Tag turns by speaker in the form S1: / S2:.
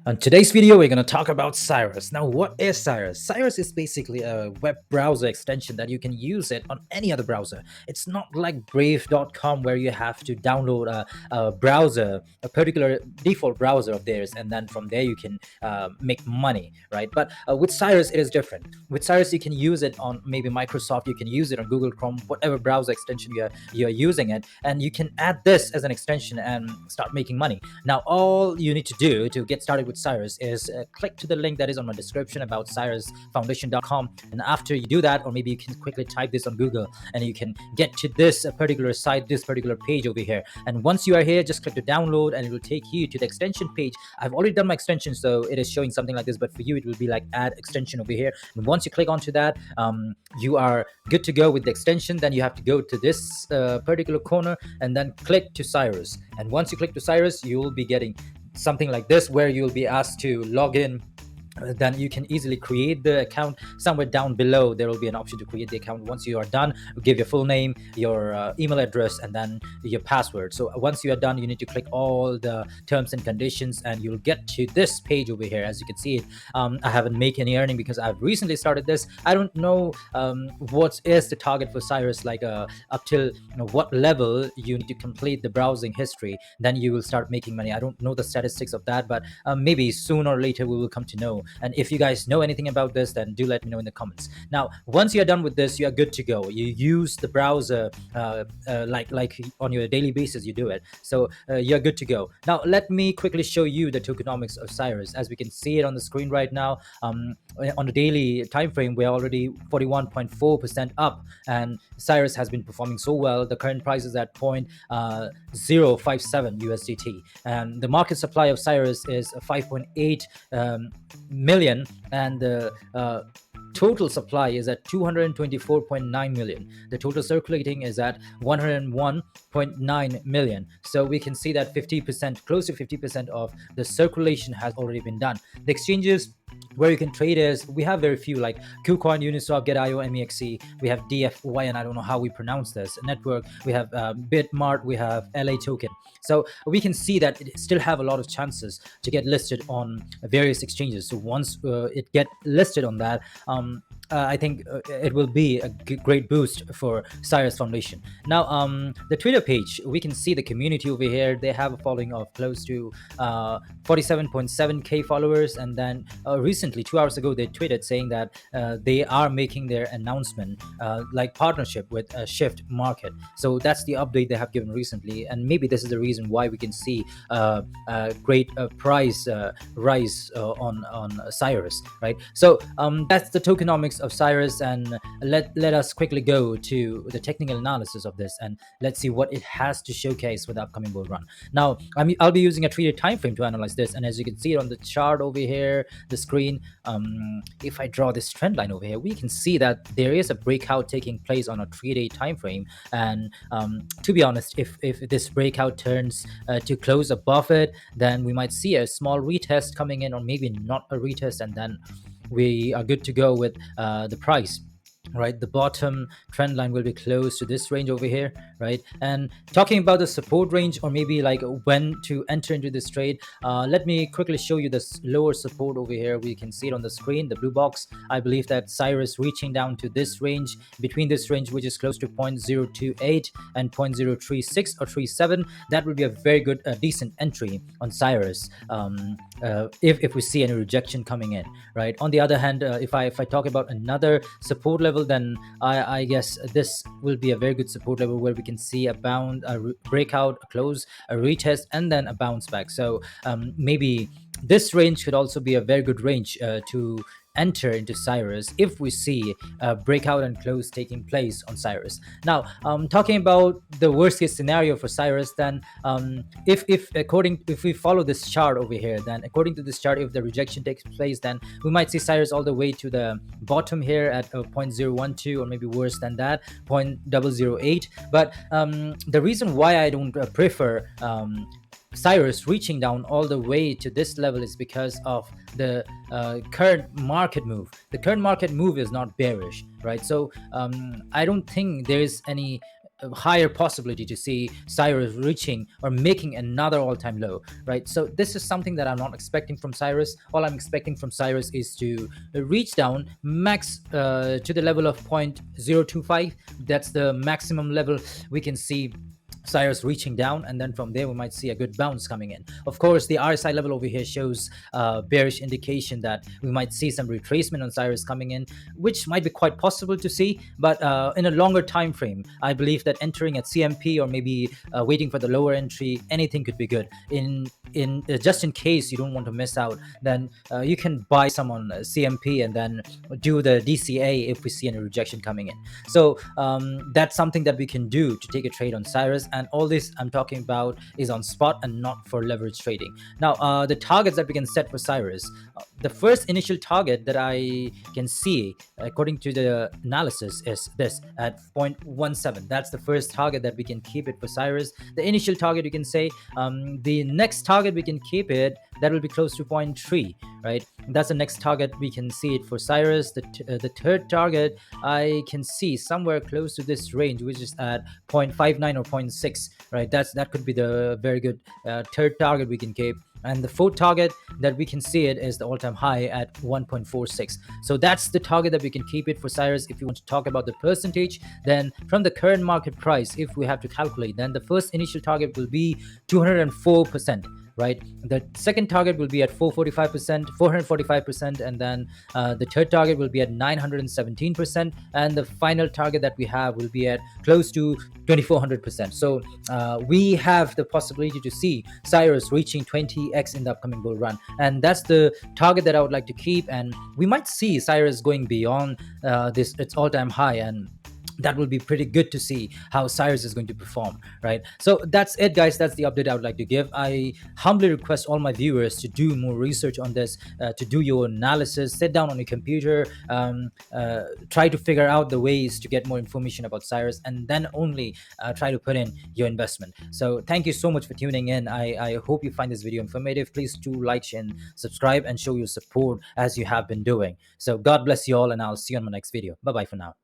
S1: On today's video, we're going to talk about Cirus. Now, what is Cirus? Cirus is basically a web browser extension that you can use it on any other browser. It's not like Brave.com where you have to download a browser, a particular default browser of theirs, and then from there you can make money, right? But with Cirus, it is different. With Cirus, you can use it on maybe Microsoft, you can use it on Google Chrome, whatever browser extension you're using it, and you can add this as an extension and start making money. Now, all you need to do to get started with Cirus is click to the link that is on my description about cirusfoundation.com, and after you do that, or maybe you can quickly type this on Google and you can get to this particular site, this particular page over here. And once you are here, just click to download and it will take you to the extension page. I've already done my extension, so it is showing something like this, but for you it will be like add extension over here. And once you click onto that, you are good to go with the extension. Then you have to go to this particular corner and then click to Cirus. And once you click to Cirus, you will be getting something like this where you'll be asked to log in. Then you can easily create the account. Somewhere down below there will be an option to create the account. Once you are done, give your full name, your email address, and then your password. So once you are done, you need to click all the terms and conditions and you'll get to this page over here. As you can see it, I haven't made any earning because I've recently started this. I don't know what is the target for Cirus, like up till what level you need to complete the browsing history, then you will start making money. I don't know the statistics of that, but maybe sooner or later we will come to know. And if you guys know anything about this, then do let me know in the comments. Now, once you're done with this, you are good to go. You use the browser like on your daily basis, you do it. So you're good to go. Now, let me quickly show you the tokenomics of Cirus. As we can see it on the screen right now, on the daily time frame, we're already 41.4% up, and Cirus has been performing so well. The current price is at 0.057 USDT, and the market supply of Cirus is 5.8 million, and the total supply is at 224.9 million. The total circulating is at 101.9 million. So we can see that 50%, close to 50% of the circulation has already been done. The exchanges where you can trade is, we have very few, like KuCoin, Uniswap, Get.io, MEXC. We have DFY, and I don't know how we pronounce this network. We have Bitmart, we have LA Token. So we can see that it still have a lot of chances to get listed on various exchanges. So once it get listed on that, I think it will be a great boost for Cirus Foundation. Now, the Twitter page, we can see the community over here. They have a following of close to 47.7k followers, and then recently, 2 hours ago, they tweeted saying that they are making their announcement like partnership with Shift Market. So that's the update they have given recently, and maybe this is the reason why we can see a great price rise on Cirus, right? So that's the tokenomics of Cirus, and let us quickly go to the technical analysis of this, and let's see what it has to showcase for the upcoming bull run. Now, I'll be using a 3-day time frame to analyze this, and as you can see it on the chart over here, the screen, if I draw this trend line over here, we can see that there is a breakout taking place on a 3-day time frame. And to be honest, if this breakout turns to close above it, then we might see a small retest coming in, or maybe not a retest, and then we are good to go with the price, right? The bottom trend line will be close to this range over here, right? And talking about the support range, or maybe like when to enter into this trade, let me quickly show you this lower support over here. We can see it on the screen, the blue box. I believe that Cirus reaching down to this range, between this range, which is close to 0.028 and 0.036 or 37, that would be a very good decent entry on Cirus if we see any rejection coming in, right? On the other hand, if I talk about another support level, then I guess this will be a very good support level where we can see a breakout, a close, a retest, and then a bounce back. So maybe this range could also be a very good range to enter into Cirus if we see a breakout and close taking place on Cirus. Now, talking about the worst case scenario for Cirus, then if we follow this chart over here, then according to this chart, if the rejection takes place, then we might see Cirus all the way to the bottom here at 0.012, or maybe worse than that, 0.008. But the reason why I don't prefer Cirus reaching down all the way to this level is because of the current market move. The current market move is not bearish, right? So I don't think there is any a higher possibility to see Cyrus reaching or making another all-time low, right? So this is something that I'm not expecting from Cyrus. All I'm expecting from Cyrus is to reach down max to the level of 0.025. That's the maximum level we can see Cyrus reaching down, and then from there we might see a good bounce coming in. Of course, the RSI level over here shows bearish indication that we might see some retracement on Cyrus coming in, which might be quite possible to see. But in a longer time frame, I believe that entering at CMP or maybe waiting for the lower entry, anything could be good. In just in case you don't want to miss out, then you can buy some on CMP and then do the DCA if we see any rejection coming in. So that's something that we can do to take a trade on Cyrus. And all this I'm talking about is on spot and not for leverage trading. Now, the targets that we can set for Cyrus, the first initial target that I can see, according to the analysis, is this at 0.17. That's the first target that we can keep it for Cyrus. The initial target, you can say. The next target we can keep it, that will be close to 0.3, right? That's the next target we can see it for Cyrus. The third target I can see somewhere close to this range, which is at 0.59 or 0.6, right? That could be the very good third target we can keep. And the fourth target that we can see it is the all-time high at 1.46. So that's the target that we can keep it for Cyrus. If you want to talk about the percentage, then from the current market price, if we have to calculate, then the first initial target will be 204%. Right, the second target will be at 445%, and then the third target will be at 917%, and the final target that we have will be at close to 2400%. So we have the possibility to see Cyrus reaching 20x in the upcoming bull run, and that's the target that I would like to keep. And we might see Cyrus going beyond this its all-time high, and that will be pretty good to see how Cyrus is going to perform, right? So that's it, guys. That's the update I would like to give. I humbly request all my viewers to do more research on this, to do your analysis, sit down on your computer, try to figure out the ways to get more information about Cyrus, and then only try to put in your investment. So thank you so much for tuning in. I hope you find this video informative. Please do like, share, and subscribe, and show your support as you have been doing. So God bless you all, and I'll see you on my next video. Bye bye for now.